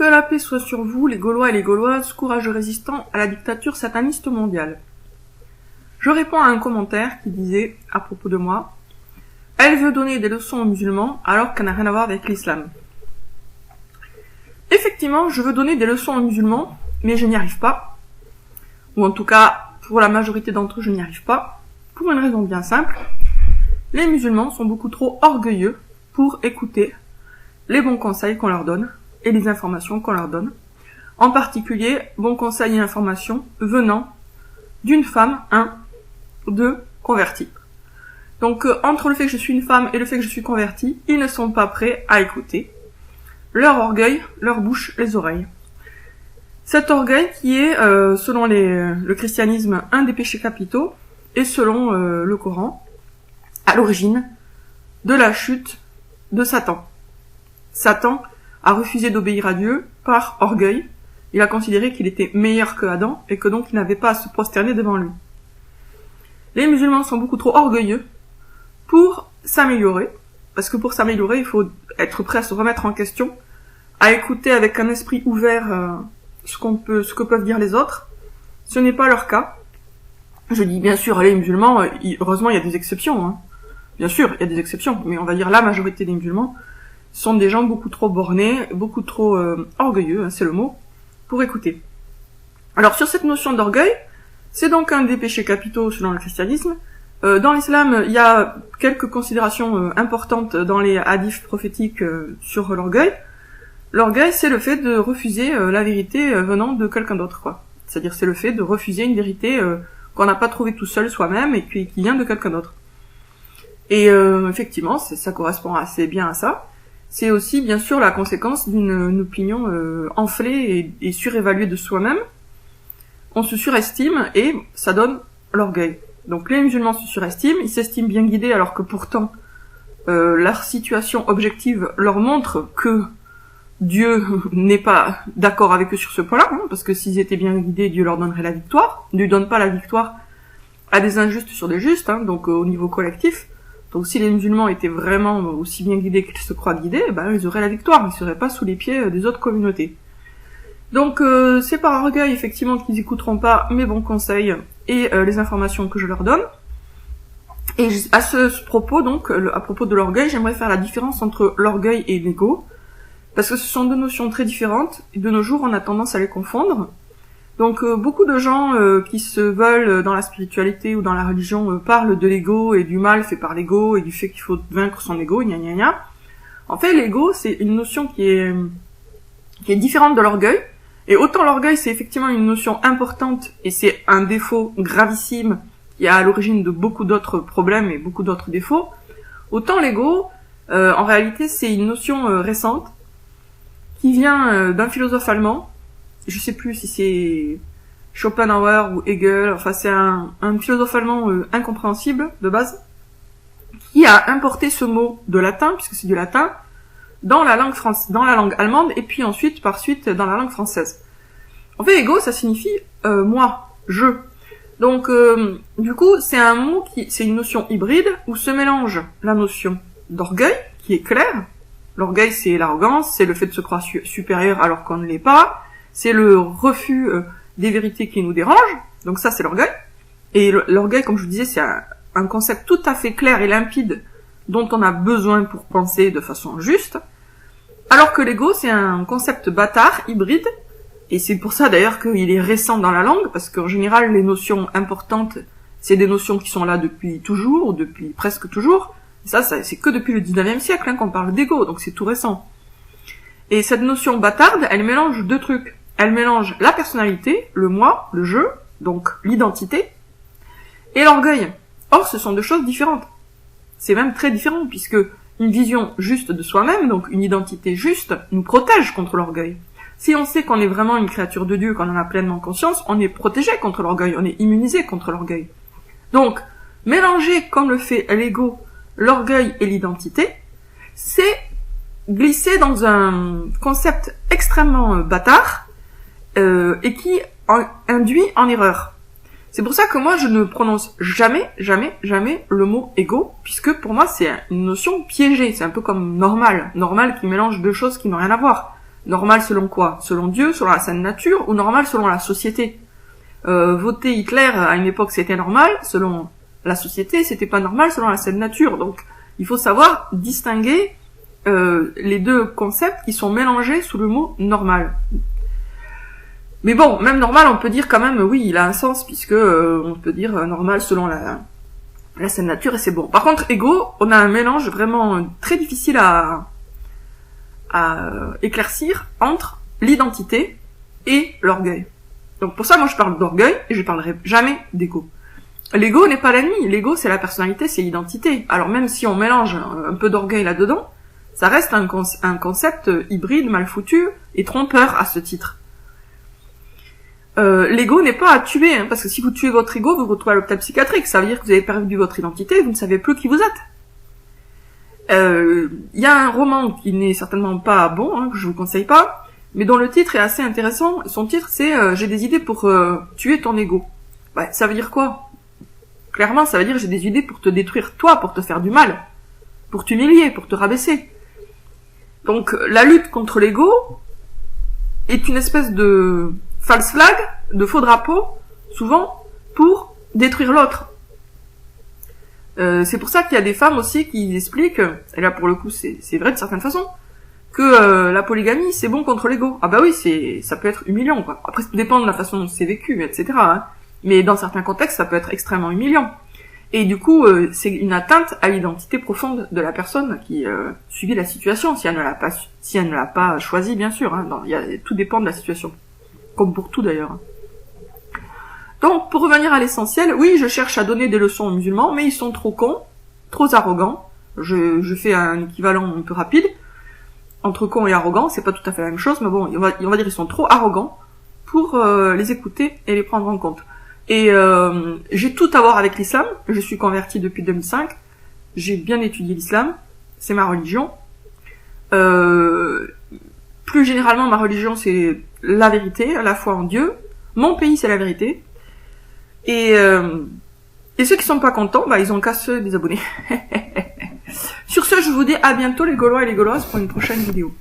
Que la paix soit sur vous, les Gaulois et les Gauloises, courageux résistants à la dictature sataniste mondiale. Je réponds à un commentaire qui disait, à propos de moi, « Elle veut donner des leçons aux musulmans alors qu'elle n'a rien à voir avec l'islam. » Effectivement, je veux donner des leçons aux musulmans, mais je n'y arrive pas. Ou en tout cas, pour la majorité d'entre eux, je n'y arrive pas. Pour une raison bien simple. Les musulmans sont beaucoup trop orgueilleux pour écouter les bons conseils qu'on leur donne et les informations qu'on leur donne. En particulier, bons conseils et informations venant d'une femme, de convertie. Donc, entre le fait que je suis une femme et le fait que je suis convertie, ils ne sont pas prêts à écouter. Leur orgueil, leur bouche, les oreilles. Cet orgueil qui est, selon le christianisme, un des péchés capitaux, et selon le Coran, à l'origine de la chute de Satan. Satan a refusé d'obéir à Dieu par orgueil. Il a considéré qu'il était meilleur que Adam et que donc il n'avait pas à se prosterner devant lui. Les musulmans sont beaucoup trop orgueilleux pour s'améliorer, parce que pour s'améliorer, il faut être prêt à se remettre en question, à écouter avec un esprit ouvert ce que peuvent dire les autres. Ce n'est pas leur cas. Je dis bien sûr, les musulmans, heureusement il y a des exceptions, hein. Bien sûr, il y a des exceptions, mais on va dire la majorité des musulmans sont des gens beaucoup trop bornés, beaucoup trop orgueilleux, hein, c'est le mot, pour écouter. Alors sur cette notion d'orgueil, c'est donc un des péchés capitaux selon le christianisme. Dans l'islam, il y a quelques considérations importantes dans les hadiths prophétiques sur l'orgueil. L'orgueil, c'est le fait de refuser la vérité venant de quelqu'un d'autre, quoi. C'est-à-dire, c'est le fait de refuser une vérité qu'on n'a pas trouvée tout seul soi-même et qui vient de quelqu'un d'autre. Et effectivement, ça correspond assez bien à ça. C'est aussi, bien sûr, la conséquence d'une opinion enflée et surévaluée de soi-même. On se surestime et ça donne l'orgueil. Donc les musulmans se surestiment, ils s'estiment bien guidés alors que pourtant leur situation objective leur montre que Dieu n'est pas d'accord avec eux sur ce point-là, hein, parce que s'ils étaient bien guidés, Dieu leur donnerait la victoire. Dieu ne donne pas la victoire à des injustes sur des justes, hein, donc au niveau collectif. Donc si les musulmans étaient vraiment aussi bien guidés qu'ils se croient guidés, ils auraient la victoire, ils seraient pas sous les pieds des autres communautés. Donc c'est par orgueil effectivement qu'ils écouteront pas mes bons conseils et les informations que je leur donne. Et à ce propos donc, à propos de l'orgueil, j'aimerais faire la différence entre l'orgueil et l'ego, parce que ce sont deux notions très différentes, et de nos jours on a tendance à les confondre. Donc beaucoup de gens qui se veulent dans la spiritualité ou dans la religion parlent de l'ego et du mal fait par l'ego et du fait qu'il faut vaincre son ego, gna gna gna. En fait, l'ego, c'est une notion qui est différente de l'orgueil. Et autant l'orgueil, c'est effectivement une notion importante et c'est un défaut gravissime qui est à l'origine de beaucoup d'autres problèmes et beaucoup d'autres défauts, autant l'ego, en réalité, c'est une notion récente qui vient d'un philosophe allemand. Je sais plus si c'est Schopenhauer ou Hegel, enfin c'est un philosophe allemand incompréhensible de base, qui a importé ce mot de latin, puisque c'est du latin, dans la langue allemande, et puis ensuite, par suite, dans la langue française. En fait, ego, ça signifie moi, je. Donc, du coup, c'est un mot c'est une notion hybride, où se mélange la notion d'orgueil, qui est claire. L'orgueil, c'est l'arrogance, c'est le fait de se croire supérieur alors qu'on ne l'est pas, c'est le refus des vérités qui nous dérangent, donc ça c'est l'orgueil. Et l'orgueil, comme je vous disais, c'est un concept tout à fait clair et limpide dont on a besoin pour penser de façon juste, alors que l'ego c'est un concept bâtard, hybride, et c'est pour ça d'ailleurs qu'il est récent dans la langue, parce qu'en général les notions importantes, c'est des notions qui sont là depuis toujours, ou depuis presque toujours, et ça c'est que depuis le 19e siècle qu'on parle d'ego, donc c'est tout récent. Et cette notion bâtarde, elle mélange deux trucs. Elle mélange la personnalité, le moi, le je, donc l'identité, et l'orgueil. Or, ce sont deux choses différentes. C'est même très différent, puisque une vision juste de soi-même, donc une identité juste, nous protège contre l'orgueil. Si on sait qu'on est vraiment une créature de Dieu, qu'on en a pleinement conscience, on est protégé contre l'orgueil, on est immunisé contre l'orgueil. Donc, mélanger, comme le fait l'ego, l'orgueil et l'identité, c'est glisser dans un concept extrêmement bâtard, et qui induit en erreur. C'est pour ça que moi je ne prononce jamais le mot ego, puisque pour moi c'est une notion piégée, c'est un peu comme normal qui mélange deux choses qui n'ont rien à voir. Normal selon quoi? Selon Dieu, selon la sainte nature, ou normal selon la société? Voter Hitler à une époque c'était normal, selon la société c'était pas normal selon la sainte nature. Donc il faut savoir distinguer les deux concepts qui sont mélangés sous le mot normal. Mais bon, même normal, on peut dire quand même, oui, il a un sens, puisque on peut dire normal selon la saine nature, et c'est bon. Par contre, égo, on a un mélange vraiment très difficile à éclaircir entre l'identité et l'orgueil. Donc pour ça, moi je parle d'orgueil, et je parlerai jamais d'égo. L'ego n'est pas l'ennemi, l'ego c'est la personnalité, c'est l'identité. Alors même si on mélange un peu d'orgueil là-dedans, ça reste un concept hybride, mal foutu, et trompeur à ce titre. L'ego n'est pas à tuer, hein, parce que si vous tuez votre ego, vous vous retrouvez à l'hôpital psychiatrique. Ça veut dire que vous avez perdu votre identité, vous ne savez plus qui vous êtes. Y a un roman qui n'est certainement pas bon, hein, que je vous conseille pas, mais dont le titre est assez intéressant. Son titre c'est J'ai des idées pour tuer ton ego. Ouais, ça veut dire quoi? Clairement, ça veut dire j'ai des idées pour te détruire toi, pour te faire du mal, pour t'humilier, pour te rabaisser. Donc la lutte contre l'ego est une espèce de false flag, de faux drapeau, souvent, pour détruire l'autre. C'est pour ça qu'il y a des femmes aussi qui expliquent, et là pour le coup c'est vrai de certaines façons, que la polygamie c'est bon contre l'ego. Ah bah oui, ça peut être humiliant, quoi. Après ça dépend de la façon dont c'est vécu, etc. Hein. Mais dans certains contextes ça peut être extrêmement humiliant. Et du coup c'est une atteinte à l'identité profonde de la personne qui subit la situation, si elle ne l'a pas choisi, bien sûr. Hein. Tout dépend de la situation. Comme pour tout d'ailleurs. Donc, pour revenir à l'essentiel, oui, je cherche à donner des leçons aux musulmans, mais ils sont trop cons, trop arrogants. Je fais un équivalent un peu rapide. Entre con et arrogant, c'est pas tout à fait la même chose, mais bon, on va dire ils sont trop arrogants pour les écouter et les prendre en compte. Et j'ai tout à voir avec l'islam. Je suis converti depuis 2005. J'ai bien étudié l'islam. C'est ma religion. Plus généralement, ma religion, c'est la vérité, la foi en Dieu. Mon pays, c'est la vérité. Et ceux qui sont pas contents, bah, ils ont qu'à se désabonner. Sur ce, je vous dis à bientôt les Gaulois et les Gauloises pour une prochaine vidéo.